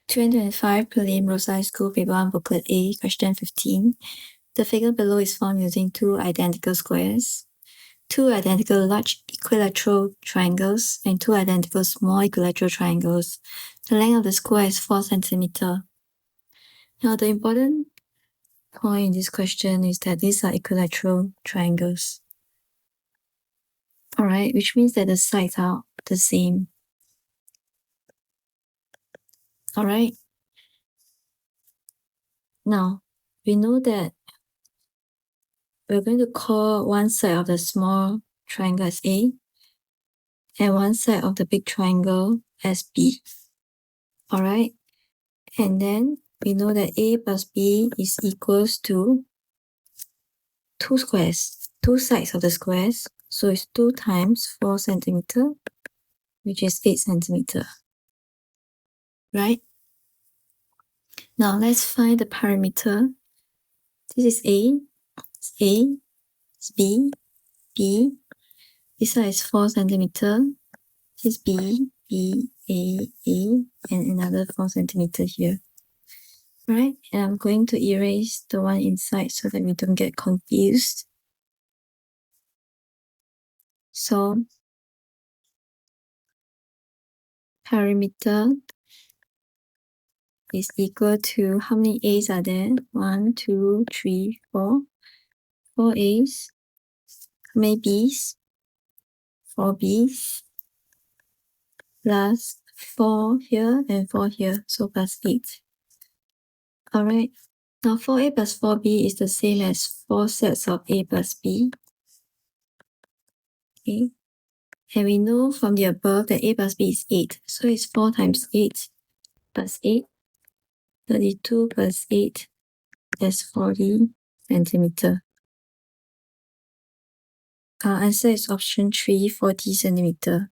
2025 Prelim RS School Paper 1 Booklet A, question 15. The figure below is formed using two identical squares, two identical large equilateral triangles, and two identical small equilateral triangles. The length of the square is 4 cm. Now, the important point in this question is that these are equilateral triangles. Alright, which means that the sides are the same. Alright. Now, we know that we're going to call one side of the small triangle as A and one side of the big triangle as B. Alright? And then we know that A plus B is equals to two squares, two sides of the squares. So it's 2 times 4 cm, which is 8 cm. Right? Now let's find the perimeter. This is A, it's A, it's B, B. This side is 4 cm. This is B, B, A, and another 4 cm here. Right? And I'm going to erase the one inside so that we don't get confused. So, perimeter is equal to, how many A's are there? 1, 2, 3, 4. 4 A's. How many B's? 4 B's. Plus 4 here and 4 here, so plus 8. Alright, now 4A plus 4B is the same as 4 sets of A plus B. Okay, and we know from the above that A plus B is 8, so it's 4 times 8 plus 8. 32 plus 8 is 40 cm. Our answer is option 3, 40 cm.